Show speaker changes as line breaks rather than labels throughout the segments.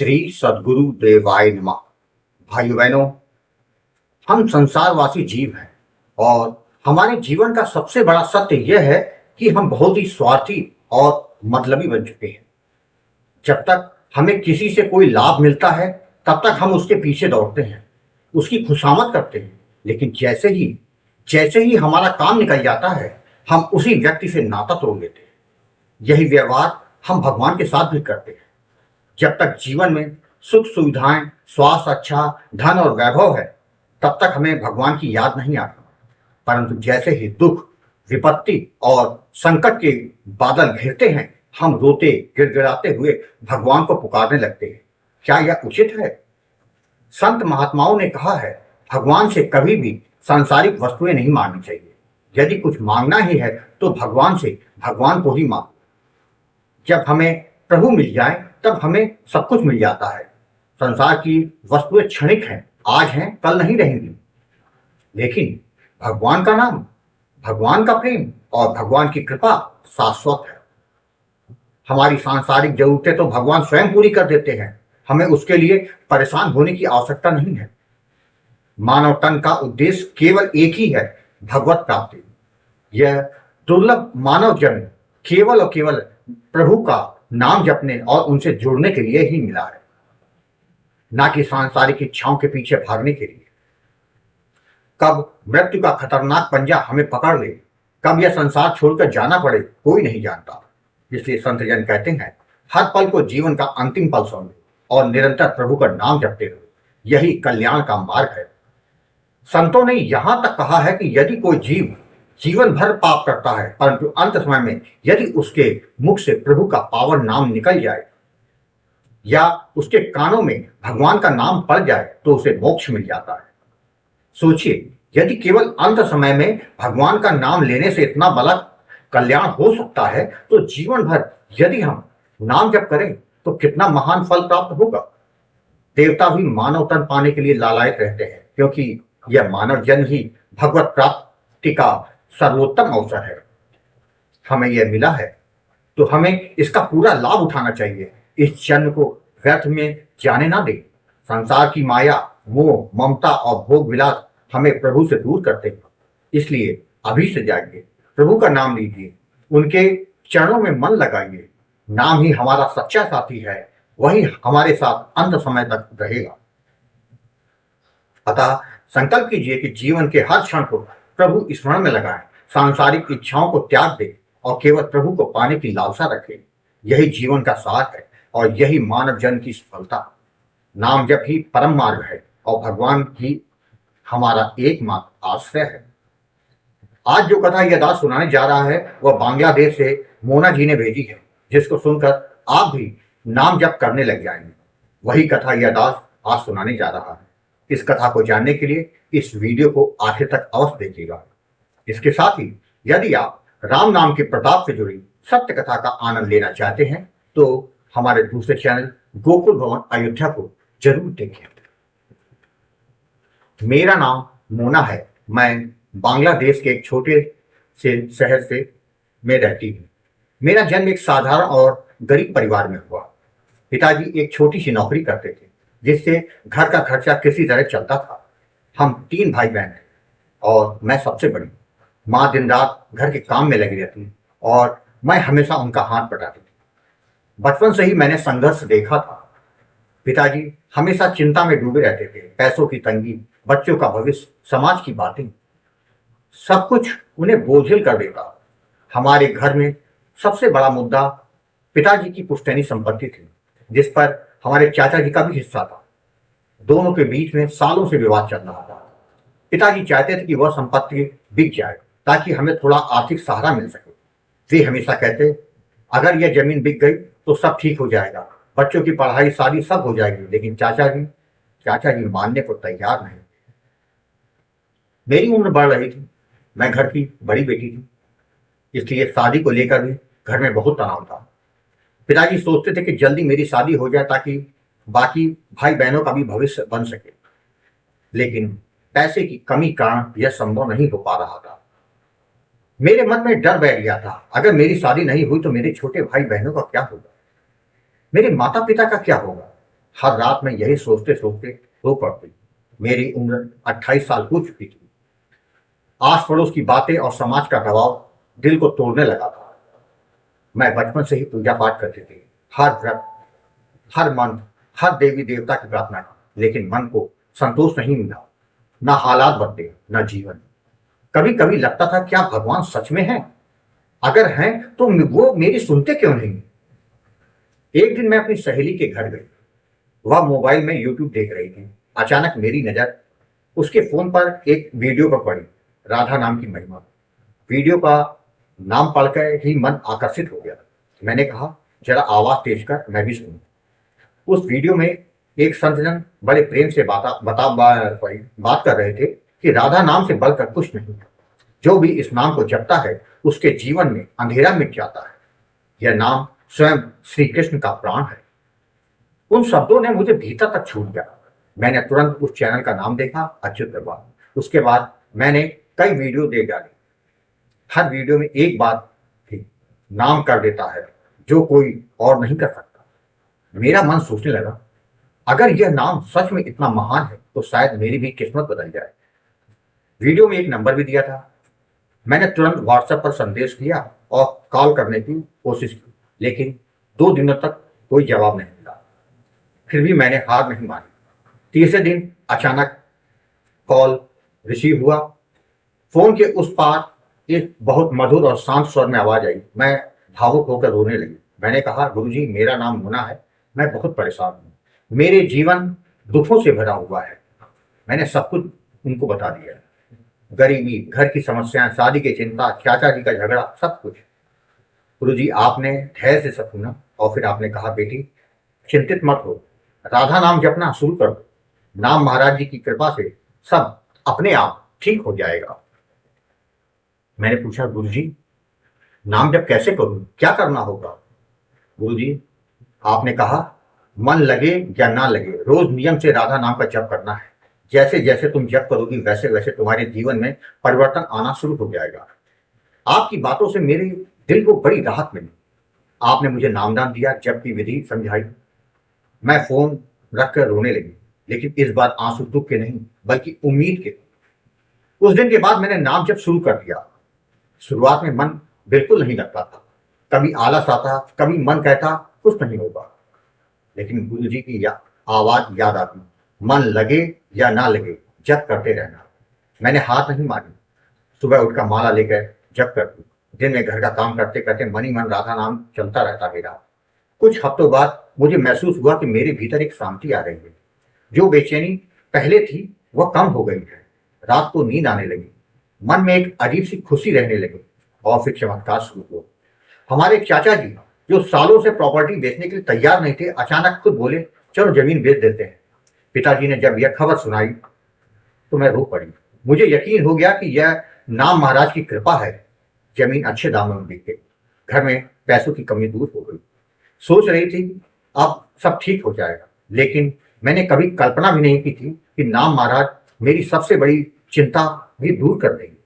श्री सद्गुरु देवाय नमः। भाइयों बहनों, हम संसारवासी जीव हैं और हमारे जीवन का सबसे बड़ा सत्य यह है कि हम बहुत ही स्वार्थी और मतलबी बन चुके हैं। जब तक हमें किसी से कोई लाभ मिलता है तब तक हम उसके पीछे दौड़ते हैं, उसकी खुशामद करते हैं, लेकिन जैसे ही हमारा काम निकल जाता है हम उसी व्यक्ति से नाता तोड़ लेते हैं। यही व्यवहार हम भगवान के साथ भी करते हैं। जब तक जीवन में सुख सुविधाएं, स्वास्थ्य अच्छा, धन और वैभव है, तब तक हमें भगवान की याद नहीं आती। परंतु जैसे ही दुख, विपत्ति और संकट के बादल घिरते हैं, हम रोते गिड़गिड़ाते हुए भगवान को पुकारने लगते हैं। क्या यह उचित है? संत महात्माओं ने कहा है, भगवान से कभी भी सांसारिक वस्तुएं नहीं मांगनी चाहिए। यदि कुछ मांगना ही है तो भगवान से भगवान को ही मांगो। जब हमें प्रभु मिल जाए तब हमें सब कुछ मिल जाता है। संसार की वस्तुएं क्षणिक हैं, आज हैं, कल नहीं रहेंगी, लेकिन भगवान का नाम, भगवान का प्रेम और भगवान की कृपा शाश्वत है। हमारी सांसारिक जरूरतें तो भगवान स्वयं पूरी कर देते हैं, हमें उसके लिए परेशान होने की आवश्यकता नहीं है। मानव तन का उद्देश्य केवल एक ही है, भगवत प्राप्ति। यह दुर्लभ मानव जन्म केवल और केवल प्रभु का नाम जपने और उनसे जुड़ने के लिए ही मिला है, ना कि सांसारिक इच्छाओं के पीछे भागने के लिए। कब मृत्यु का खतरनाक पंजा हमें पकड़ ले, कब यह संसार छोड़कर जाना पड़े, कोई नहीं जानता। इसलिए संत जन कहते हैं, हर पल को जीवन का अंतिम पल समझो और निरंतर प्रभु का नाम जपते रहो, यही कल्याण का मार्ग है। संतों ने यहां तक कहा है कि यदि कोई जीव जीवन भर पाप करता है, परंतु अंत समय में यदि उसके मुख से प्रभु का पावन नाम निकल जाए या उसके कानों में भगवान का नाम पड़ जाए तो उसे मोक्ष मिल जाता है। सोचिए, यदि केवल अंत समय में भगवान का नाम लेने से इतना बड़ा कल्याण हो सकता है, तो जीवन भर यदि हम नाम जप करें तो कितना महान फल प्राप्त होगा। देवता भी मानव तन पाने के लिए लालायित रहते हैं, क्योंकि यह मानव जन्म ही भगवत प्राप्ति का सर्वोत्तम अवसर है। हमें यह मिला है तो हमें इसका पूरा लाभ उठाना चाहिए। इस जन्म को व्यर्थ में जाने ना दें। संसार की माया, मोह, ममता और भोग विलास हमें प्रभु से दूर करते हैं। इसलिए अभी से जागिए, प्रभु का नाम लीजिए, उनके चरणों में मन लगाइए। नाम ही हमारा सच्चा साथी है, वही हमारे साथ अंत समय तक रहेगा। अतः संकल्प कीजिए कि जीवन के हर क्षण को प्रभु स्मरण में लगाएं, सांसारिक इच्छाओं को त्याग दें और केवल प्रभु को पाने की लालसा रखें। यही जीवन का सार है और यही मानव जन्म की सफलता। नाम जप ही परम मार्ग है और भगवान ही हमारा एकमात्र आश्रय है। आज जो कथा यह दास सुनाने जा रहा है वह बांग्लादेश से मोना जी ने भेजी है, जिसको सुनकर आप भी नाम जप करने लग जाएंगे। वही कथा यह दास आज सुनाने जा रहा है। इस कथा को जानने के लिए इस वीडियो को आखिर तक अवश्य देखिएगा। इसके साथ ही यदि आप राम नाम के प्रताप से जुड़ी सत्य कथा का आनंद लेना चाहते हैं तो हमारे दूसरे चैनल गोकुल भवन अयोध्या को जरूर देखें। मेरा नाम मोना है। मैं बांग्लादेश के एक छोटे से शहर में रहती हूँ। मेरा जन्म एक साधारण और गरीब परिवार में हुआ। पिताजी एक छोटी सी नौकरी करते थे, जिससे घर का खर्चा किसी तरह चलता था। हम 3 भाई बहन हैं और मैं सबसे बड़ी। माँ दिन रात घर के काम में लगी रहती और मैं हमेशा उनका हाथ बटाती थी। बचपन से ही मैंने संघर्ष देखा था। पिताजी हमेशा चिंता में डूबे रहते थे। पैसों की तंगी, बच्चों का भविष्य, समाज की बातें, सब कुछ उन्हें बोझिल कर देता। हमारे घर में सबसे बड़ा मुद्दा पिताजी की पुश्तैनी संपत्ति थी, जिस पर हमारे चाचा जी का भी हिस्सा था। दोनों के बीच में सालों से विवाद चल रहा था। पिताजी चाहते थे कि वह संपत्ति बिक जाए ताकि हमें थोड़ा आर्थिक सहारा मिल सके। वे हमेशा कहते, अगर यह जमीन बिक गई तो सब ठीक हो जाएगा, बच्चों की पढ़ाई, शादी सब हो जाएगी। लेकिन चाचा जी मानने को तैयार नहीं। मेरी उम्र बढ़ रही थी, मैं घर की बड़ी बेटी थी, इसलिए शादी को लेकर भी घर में बहुत तनाव था। पिताजी सोचते थे कि जल्दी मेरी शादी हो जाए ताकि बाकी भाई बहनों का भी भविष्य बन सके, लेकिन पैसे की कमी कारण यह संभव नहीं हो पा रहा था। मेरे मन में डर बैठ गया था, अगर मेरी शादी नहीं हुई तो मेरे छोटे भाई बहनों का क्या होगा, मेरे माता पिता का क्या होगा। हर रात में यही सोचते सोचते रो पड़ती। मेरी उम्र 28 साल हो चुकी थी। आस पड़ोस की बातें और समाज का दबाव दिल को तोड़ने लगा था। मैं बचपन से ही पूजा पाठ करती थी, हर व्रत, हर मंत्र, हर देवी देवता की प्रार्थना की, लेकिन मन को संतोष नहीं मिला। ना हालात बदले, न जीवन। कभी कभी लगता था क्या भगवान सच में है? अगर हैं तो वो मेरी सुनते क्यों नहीं? एक दिन मैं अपनी सहेली के घर गई। वह मोबाइल में यूट्यूब देख रही थी। अचानक मेरी नजर उसके फोन पर एक वीडियो पर पड़ी, राधा नाम की महिमा। वीडियो का नाम पढ़कर ही मन आकर्षित हो गया। मैंने कहा, जरा आवाज तेज कर, मैं भी सुनूं। उस वीडियो में एक संतजन बड़े प्रेम से बात कर रहे थे कि राधा नाम से बढ़कर कुछ नहीं है। जो भी इस नाम को जपता है उसके जीवन में अंधेरा मिट जाता है। यह नाम स्वयं श्री कृष्ण का प्राण है। उन शब्दों ने मुझे भीतर तक छू लिया। मैंने तुरंत उस चैनल का नाम देखा, अच्युत प्रभात। उसके बाद मैंने कई वीडियो देख डाले। हर वीडियो में एक बात थी, नाम कर देता है जो कोई और नहीं कर सकता। मेरा मन सोचने लगा, अगर यह नाम सच में इतना महान है तो शायद मेरी भी किस्मत बदल जाए। वीडियो में एक नंबर भी दिया था। मैंने तुरंत व्हाट्सएप पर संदेश किया और कॉल करने की कोशिश की, लेकिन 2 दिनों तक कोई जवाब नहीं मिला। फिर भी मैंने हार नहीं मानी। तीसरे दिन अचानक कॉल रिसीव हुआ। फोन के उस पार एक बहुत मधुर और शांत स्वर में आवाज आई। मैं भावुक होकर रोने लगी। मैंने कहा, गुरुजी, मेरा नाम मुन्ना है। मैं बहुत परेशान हूँ। मेरे जीवन दुखों से भरा हुआ है। मैंने सब कुछ उनको बता दिया, गरीबी, घर की समस्याएं, शादी की चिंता, चाचा जी का झगड़ा, सब कुछ। गुरुजी, आपने धैर्य से सब सुना और फिर आपने कहा, बेटी चिंतित मत हो, राधा नाम जपना शुरू कर दो। नाम महाराज जी की कृपा से सब अपने आप ठीक हो जाएगा। मैंने पूछा, गुरुजी नाम जप कैसे करूं, क्या करना होगा? गुरुजी, आपने कहा, मन लगे या ना लगे रोज नियम से राधा नाम का जप करना है। जैसे जैसे तुम जप करोगी वैसे वैसे तुम्हारे जीवन में परिवर्तन आना शुरू हो जाएगा। आपकी बातों से मेरे दिल को बड़ी राहत मिली। आपने मुझे नामदान दिया, जप की विधि समझाई। मैं फोन रखकर रोने लगी, लेकिन इस बार आंसू दुख के नहीं बल्कि उम्मीद के। उस दिन के बाद मैंने नाम जप शुरू कर दिया। शुरुआत में मन बिल्कुल नहीं लगता था। कभी आलस आता, कभी मन कहता कुछ नहीं होगा, लेकिन गुरु जी की आवाज याद आती, मन लगे या ना लगे जप करते रहना। मैंने हाथ नहीं मारी। सुबह उठकर माला लेकर जप करती। दिन में घर का काम करते करते मन ही मन राधा नाम चलता रहता मेरा। कुछ हफ्तों बाद मुझे महसूस हुआ कि मेरे भीतर एक शांति आ रही है। जो बेचैनी पहले थी वह कम हो गई है। रात को नींद आने लगी। मन में एक अजीब सी खुशी रहने लगी। और फिर चमत्कार शुरू हुआ। हमारे चाचा जी, जो सालों से प्रॉपर्टी बेचने के लिए तैयार नहीं थे, अचानक खुद बोले, चलो जमीन बेच देते हैं। पिताजी ने जब यह खबर सुनाई तो मैं रो पड़ी। मुझे यकीन हो गया कि यह नाम महाराज की कृपा है। जमीन अच्छे दामों में बिक गई। घर में पैसों की कमी दूर हो गई। सोच रही थी अब सब ठीक हो जाएगा, लेकिन मैंने कभी कल्पना भी नहीं की थी कि नाम महाराज मेरी सबसे बड़ी चिंता भी दूर कर देंगे।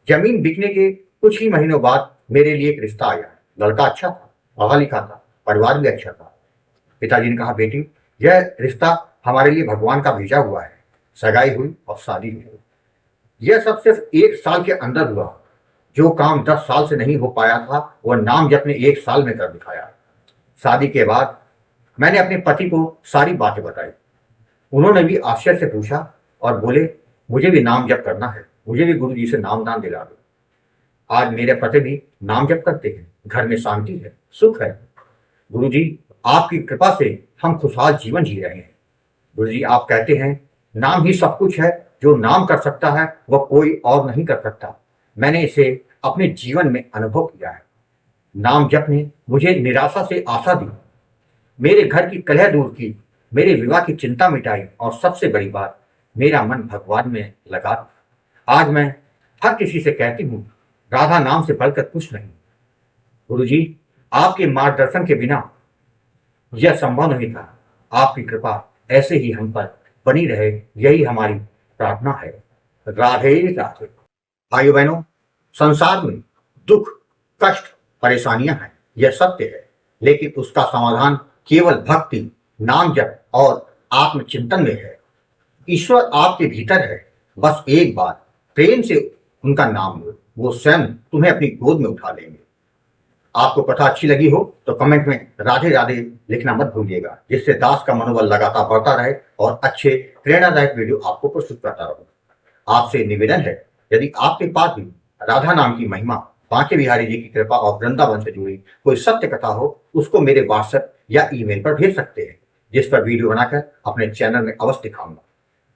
जमीन बिकने के कुछ ही महीनों बाद मेरे लिए एक रिश्ता आया। लड़का अच्छा था, पढ़ा लिखा था, परिवार भी अच्छा था। पिताजी ने कहा, बेटी यह रिश्ता हमारे लिए भगवान का भेजा हुआ है। सगाई हुई और शादी हुई। यह सब सिर्फ 1 साल के अंदर हुआ। जो काम 10 साल से नहीं हो पाया था वह नाम जप ने 1 साल में कर दिखाया। शादी के बाद मैंने अपने पति को सारी बातें बताई। उन्होंने भी आश्चर्य से पूछा और बोले, मुझे भी नाम जप करना है, मुझे भी गुरु जी से नामदान दिला दो। आज मेरे पति भी नाम जप करते हैं। घर में शांति है, सुख है। गुरु जी, आपकी कृपा से हम खुशहाल जीवन जी रहे हैं। गुरु जी, आप कहते हैं नाम ही सब कुछ है। जो नाम कर सकता है वह कोई और नहीं कर सकता। मैंने इसे अपने जीवन में अनुभव किया है। नाम जप ने मुझे निराशा से आशा दी, मेरे घर की कलह दूर की, मेरे विवाह की चिंता मिटाई और सबसे बड़ी बात, मेरा मन भगवान में लगा। आज मैं हर किसी से कहती हूँ, राधा नाम से बढ़कर कुछ नहीं। गुरु जी, आपके मार्गदर्शन के बिना यह संभव नहीं था। आपकी कृपा ऐसे ही हम पर बनी रहे, यही हमारी प्रार्थना है। राधे राधे। भाइयों बहनों, संसार में दुख, कष्ट, परेशानियां हैं, यह सत्य है, लेकिन उसका समाधान केवल भक्ति, नाम जप और आत्मचिंतन में है। ईश्वर आपके भीतर है, बस एक बार प्रेम से उनका नाम लो, वो स्वयं तुम्हें अपनी गोद में उठा लेंगे। आपको कथा अच्छी लगी हो तो कमेंट में राधे राधे लिखना मत भूलिएगा, जिससे दास का मनोबल लगातार बढ़ता रहे और अच्छे प्रेरणादायक वीडियो आपको प्रस्तुत करता रहूं। आपसे निवेदन है, यदि आपके पास भी राधा नाम की महिमा, बांके बिहारी जी की कृपा और वृंदावन से जुड़ी कोई सत्य कथा हो, उसको मेरे व्हाट्सएप या ईमेल पर भेज सकते हैं, जिस पर वीडियो बनाकर अपने चैनल में अवश्य दिखाऊंगा।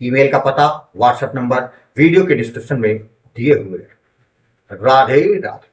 ईमेल का पता, व्हाट्सएप नंबर वीडियो के डिस्क्रिप्शन में दिए हुए हैं। राधे राधे।